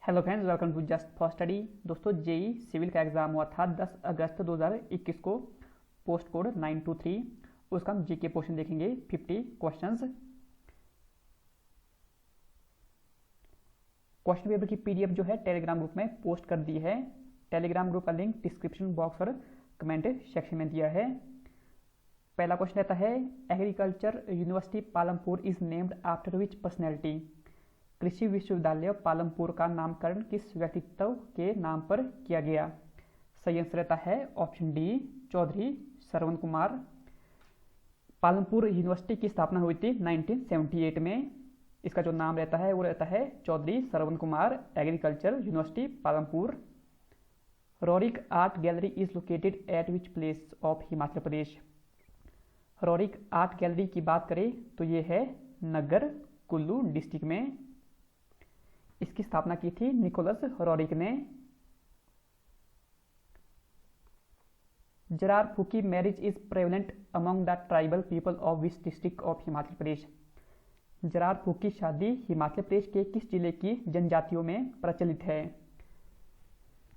Hello friends, welcome to just for study. दोस्तों, JE civil का exam हुआ था 10 अगस्त 2021 को, पोस्ट कोड 923। उसका हम जीके पोर्शन देखेंगे, 50 क्वेश्चंस। क्वेश्चन पेपर की पीडीएफ जो है टेलीग्राम ग्रुप में पोस्ट कर दी है। टेलीग्राम ग्रुप का लिंक डिस्क्रिप्शन बॉक्स और कमेंट सेक्शन में दिया है। पहला क्वेश्चन रहता है, agriculture university Palampur is named after which personality. कृषि विश्वविद्यालय पालमपुर का नामकरण किस व्यक्तित्व के नाम पर किया गया। सही आंसर रहता है option D, Chaudhary Shravan Kumar. Palampur university की स्थापना हुई थी 1978 में। इसका जो नाम रहता है वो रहता है Chaudhary Shravan Kumar agriculture university Palampur. Roerich art gallery is located at which place of Himachal Pradesh. Roerich art gallery की बात करें तो ये है नगर कुल्लू डिस्ट्रिक्ट में। इसकी स्थापना की थी निकोलस रोरिक ने। Jarar Phuki marriage is prevalent among the tribal people of which district of Himachal Pradesh. Jarar Phuk की शादी हिमाचल प्रदेश के किस जिले की जनजातियों में प्रचलित है।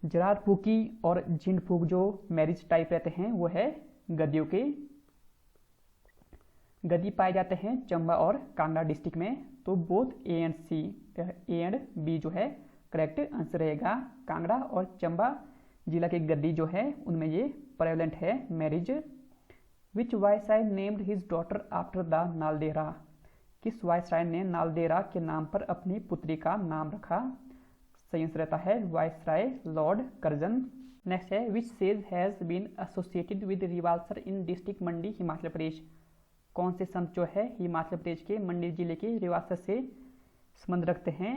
जरार फूकी और झिंड फूक जो मैरिज टाइप रहते हैं वो है गद्दियों के। गद्दी पाए जाते हैं चंबा और कांगड़ा डिस्ट्रिक्ट में। तो बोथ ए एंड बी जो है करेक्ट आंसर रहेगा। कांगड़ा और चंबा जिला के गद्दी जो है उनमें ये प्रेवलेंट है marriage. Which viceroy named his daughter after the Naldehra. किस वायसराय ने नालदेहरा के नाम पर अपनी पुत्री का नाम रखा। सही आंसर रहता है वायसराय लॉर्ड कर्जन। नेक्स्ट है, which sage has been associated with Rewalsar in district Mandi Himachal Pradesh. कौन से संत जो है हिमाचल प्रदेश के मंडी जिले के रिवासर से संबंध रखते हैं।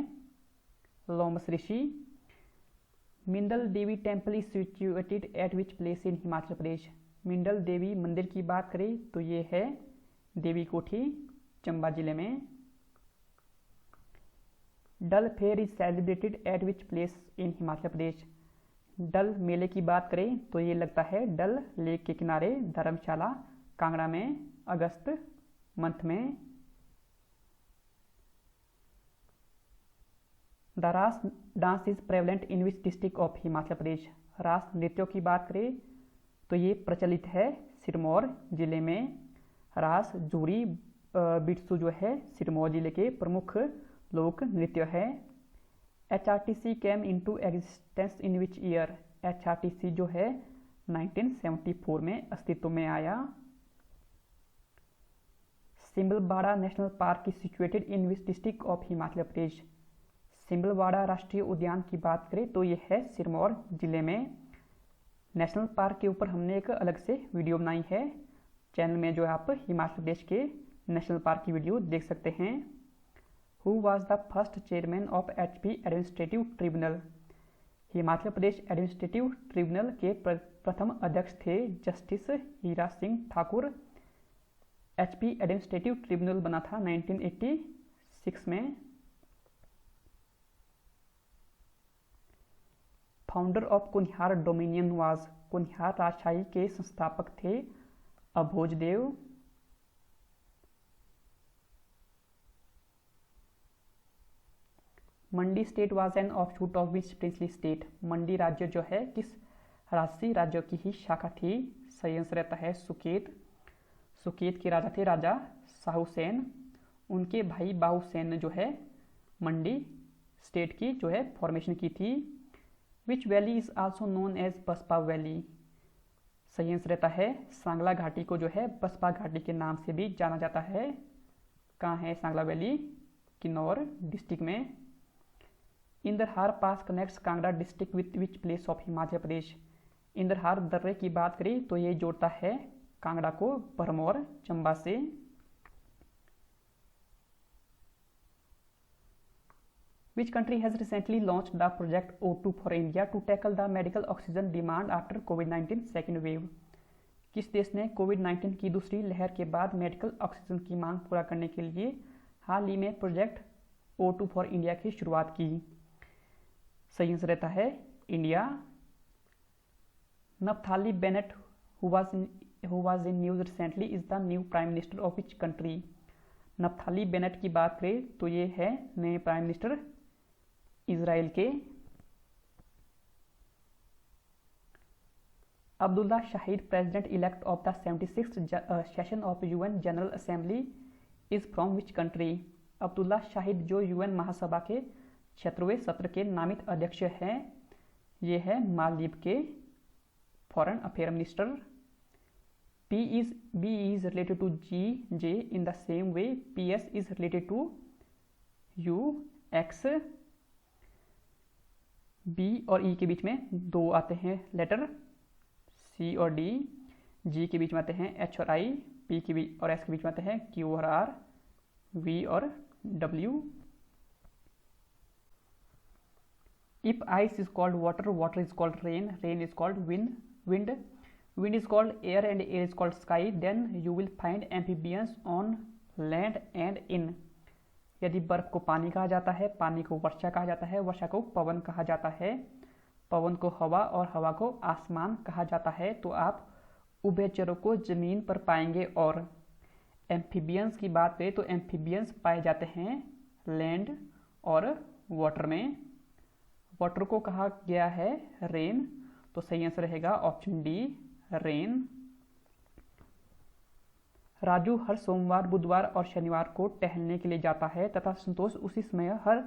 Lomas Rishi. Mindal Devi temple is situated at which place in Himachal Pradesh. Mindal Devi मंदिर की बात करें तो ये है देवी कोठी चंबा जिले में। Dal fair is celebrated at which place in Himachal Pradesh. Dal मेले की बात करें तो ये लगता है डल लेक के किनारे धर्मशाला कांगड़ा में अगस्त मंथ में। The Raas dance is prevalent in which district of Himachal Pradesh. Raas नृत्यों की बात करें तो ये प्रचलित है सिरमौर जिले में। रास जूरी बिट्सू जो है सिरमौर जिले के प्रमुख लोक नृत्य है। HRTC came into existence in which year. HRTC जो है 1974 में अस्तित्व में आया। Simbalbara national park is situated in which district of Himachal Pradesh. Simbalbara राष्ट्रीय उद्यान की बात करें तो ये है सिरमौर जिले में। नेशनल पार्क के ऊपर हमने एक अलग से वीडियो बनाई है चैनल में, जो आप हिमाचल प्रदेश के नेशनल पार्क की वीडियो देख सकते हैं। Who was the first chairman of HP administrative tribunal. Himachal Pradesh administrative tribunal के प्रथम अध्यक्ष थे justice Hira Singh Thakur. HP administrative tribunal बना था 1986 में। Founder of Kunihar dominion was. Kunihar राजशाही के संस्थापक थे Abhojdev. Mandi state was an offshoot of which princely state. Mandi राज्य जो है किस राजसी राज्य की ही शाखा थी। सही आंसर रहता है सुकेत। सुकेत के राजा थे राजा साहुसेन। उनके भाई बाहुसेन ने जो है मंडी स्टेट की जो है फॉर्मेशन की थी। Which valley is also known as Baspa valley. सही आंसर रहता है सांगला घाटी को जो है बसपा घाटी के नाम से भी जाना जाता है। कहाँ है सांगला वैली? किन्नौर डिस्ट्रिक्ट में। Indrahar pass connects Kangra district with which place of Himachal Pradesh. Indrahar दर्रे की बात करें तो ये जोड़ता है कांगड़ा को भरमौर चंबा से। Which country has recently launched the project O2 for India to tackle the medical oxygen demand after COVID-19 second wave? किस देश ने कोविड-19 की दूसरी लहर के बाद मेडिकल ऑक्सीजन की मांग पूरा करने के लिए हाल ही में प्रोजेक्ट O2 फॉर इंडिया की शुरुआत की। सही आंसर रहता है India. Naftali Bennett who was in news recently is the new prime minister of which country? Naftali Bennett की बात करें तो ये है नए प्राइम मिनिस्टर इजराइल के Abdulla Shahid, president elect of the 76th session of UN general assembly, is from which country? Abdulla Shahid जो UN महासभा के 76वें सत्र के नामित अध्यक्ष हैं, ये है मालदीव के foreign affair minister. B is related to G, J in the same way PS is related to U, X। B और E के बीच में दो आते हैं लेटर, C और D। G के बीच में आते हैं H और I, P के बीच और S के बीच में आते हैं Q और R, V और W। If ice is called water, water is called rain, rain is called wind, wind is called air and air is called sky, then you will find amphibians on land and in। यदि बर्फ को पानी कहा जाता है, पानी को वर्षा कहा जाता है, वर्षा को पवन कहा जाता है, पवन को हवा और हवा को आसमान कहा जाता है, तो आप उभयचरों को जमीन पर पाएंगे। और एम्फीबियंस की बात करें तो एम्फीबियंस पाए जाते हैं लैंड और वाटर में। वाटर को कहा गया है रेन, तो सही आंसर रहेगा ऑप्शन डी, रेन। राजू हर सोमवार, बुधवार और शनिवार को टहलने के लिए जाता है तथा संतोष उसी समय हर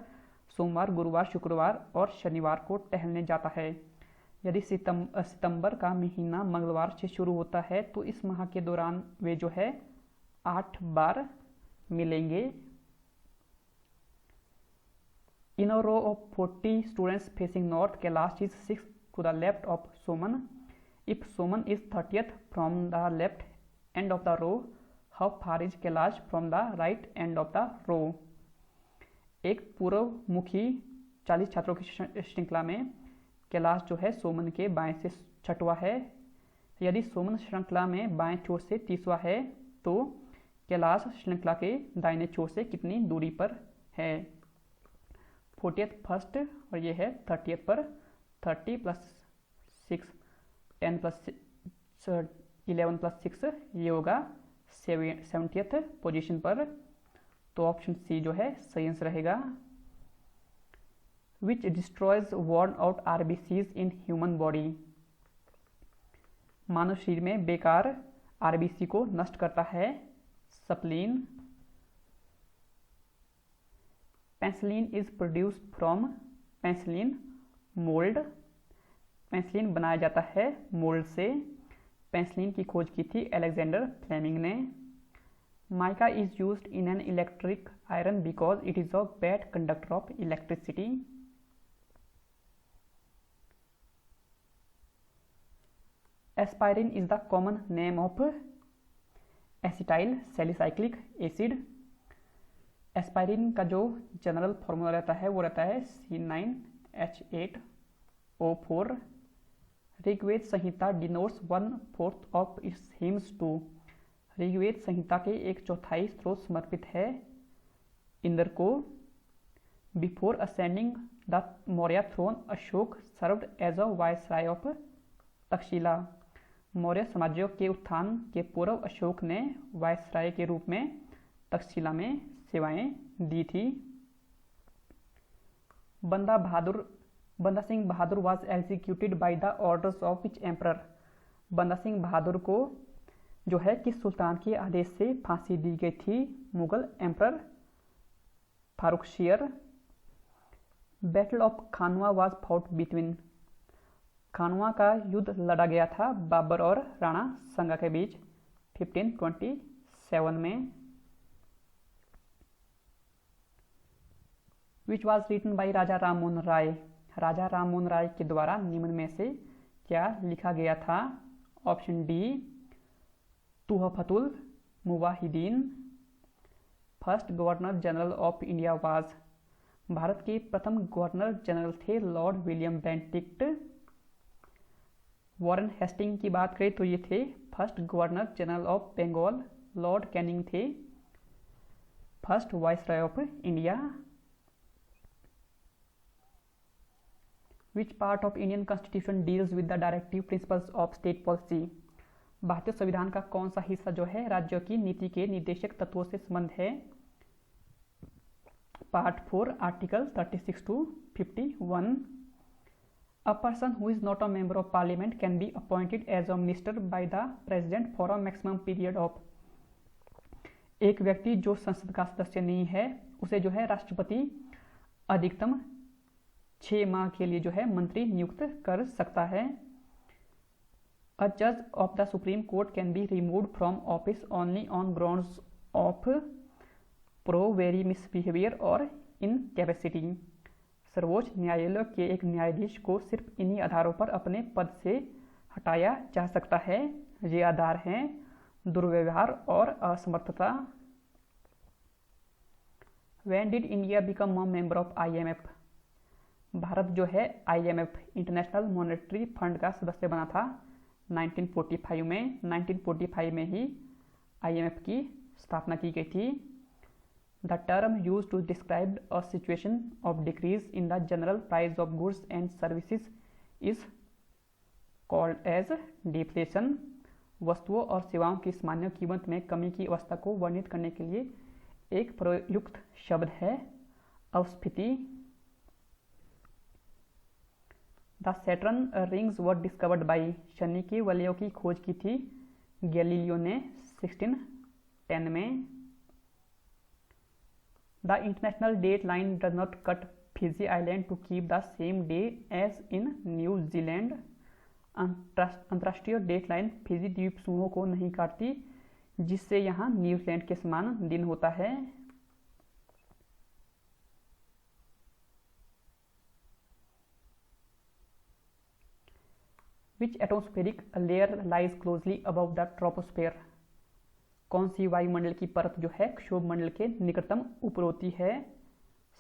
सोमवार, गुरुवार, शुक्रवार और शनिवार को टहलने जाता है। यदि सितंबर का महीना मंगलवार से शुरू होता है तो इस माह के दौरान वे जो है 8 बार मिलेंगे। In a row of 40 students facing north, Kailash is 6th to the left of Soman. If Soman is 30th from the left end of the row, how far is Kailash from the right end of the row? एक पूर्व मुखी 40 छात्रों की श्रृंखला में कैलाश जो है सोमन के बाएं से छठवां है। यदि सोमन श्रृंखला में बाएं छोर से 30वां है तो कैलाश श्रृंखला के दाहिने छोर से कितनी दूरी पर है? 40th फर्स्ट और ये है 30th पर। 30 + 6, 10 + 11 + 6 ये होगा 70th पोजीशन पर। तो ऑप्शन सी जो है सही आंसर रहेगा। Which destroys worn out RBCs in human body? मानव शरीर में बेकार RBC को नष्ट करता है spleen. Penicillin is produced from penicillin mould. Penicillin बनाया जाता है मोल्ड से। पेंसिलिन की खोज की थी अलेक्जेंडर फ्लेमिंग ने। Mica is used in an electric iron because it is a bad conductor of electricity. एस्पायरिन is the common name of acetyl salicylic acid. एस्पायरिन का जो जनरल फॉर्मूला रहता है वो रहता है C9H8O4। Rigveda Samhita denotes 1/4 of its hymns to. Rigveda Samhita के 1/4 स्रोत समर्पित है इंद्र को। Before ascending the Maurya throne Ashoka served as a viceroy of Taxila. Maurya साम्राज्य के उत्थान के पूर्व अशोक ने वायसराय के रूप में तक्षशिला में सेवाएं दी थी। Banda Singh Bahadur was executed by the orders of which emperor. Banda Singh बहादुर को जो है किस सुल्तान के आदेश से फांसी दी गई थी? Mughal emperor Farrukhsiyar. Battle of Khanwa was fought between. Khanwa का युद्ध लड़ा गया था बाबर और राणा संगा के बीच 1527 में। Which was written by Raja Rammohan Roy. Raja Rammohan Roy के द्वारा निम्न में से क्या लिखा गया था? Option D Tuhfatul Muwahidin. First governor general of India was. भारत के प्रथम गवर्नर जनरल थे Lord William Bentinck. Warren Hasting की बात करें तो ये थे first governor general of Bengal. Lord Canning थे first viceroy of India. Which part of Indian Constitution deals with the directive principles of state policy? भारतीय संविधान का कौन सा हिस्सा जो है राज्यों की नीति के निर्देशक तत्वों से संबंध है? Part 4 article 36 to 51. A person who is not a member of parliament can be appointed as a minister by the president for a maximum period of. एक व्यक्ति जो संसद का सदस्य नहीं है उसे जो है राष्ट्रपति अधिकतम 6 माह के लिए जो है मंत्री नियुक्त कर सकता है. A judge of the Supreme Court can be removed from office only on grounds of pro-very misbehavior or incapacity. सर्वोच्च न्यायालय के एक न्यायाधीश को सिर्फ इन्हीं आधारों पर अपने पद से हटाया जा सकता है. ये आधार हैं दुर्व्यवहार और असमर्थता. When did India become a member of IMF? Bharat जो है IMF इंटरनेशनल मॉनेटरी फंड का सदस्य बना था 1945 में. 1945 में ही IMF की स्थापना की गई थी. The term used to describe a situation of decrease in the general price of goods and services is called as deflation. वस्तुओं और सेवाओं की सामान्य कीमत में कमी की अवस्था को वर्णित करने के लिए एक प्रयुक्त शब्द है अपस्फीति. The Saturn rings were discovered by. Shani के वलयों की खोज की थी गैलीलियो ने 1610 में. The international date line does not cut Fiji Island to keep the same day as in New Zealand. अंतर्राष्ट्रीय डेट लाइन फिजी द्वीप समूह को नहीं काटती जिससे यहाँ न्यूजीलैंड के समान दिन होता है. Which atmospheric layer lies closely above the troposphere? कौन सी वायुमंडल की परत जो है क्षोभ मंडल के निकटतम ऊपर होती है?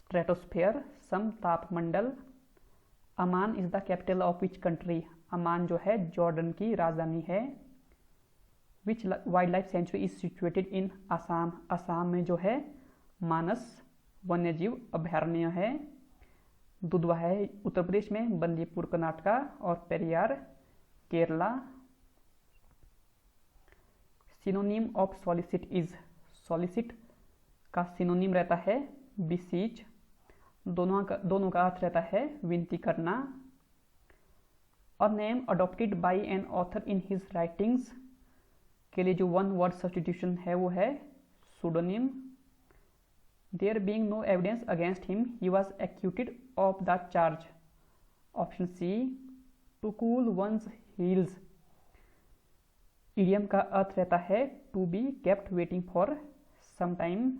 स्ट्रेटोस्फेयर, समतापमंडल. Amman is the capital of which country? Amman जो है जॉर्डन की राजधानी है. Which wild life sanctuary is situated in Assam? Assam में जो है मानस वन्यजीव अभयारण्य है. दुधवा है उत्तर प्रदेश में, बंदीपुर कर्नाटका और Periyar Kerala. Synonym of solicit is? Solicit का सिनोनिम रहता है बिसीच. दोनों का अर्थ रहता है विनती करना. और name adopted by an author in his writings के लिए जो वन वर्ड सब्स्टिट्यूशन है वो है pseudonym. There being no evidence against him he was acquitted of the charge. Option C to cool one's heels. Idiom का अर्थ रहता है to be kept waiting for some time.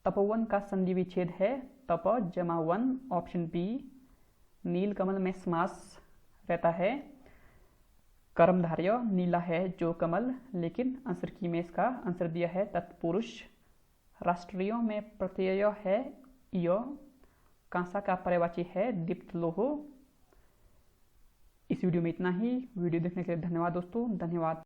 तपोवन का संधि विच्छेद है तप जमा वन. Option B. नील कमल में समास रहता है. कर्मधारय नीला है जो कमल, लेकिन आंसर की में इसका आंसर दिया है तत्पुरुष. राष्ट्रीयों में प्रत्यय है य. कांसा का पर्यायवाची है दीप्त लोह. इस वीडियो में इतना ही. वीडियो देखने के लिए धन्यवाद दोस्तों. धन्यवाद.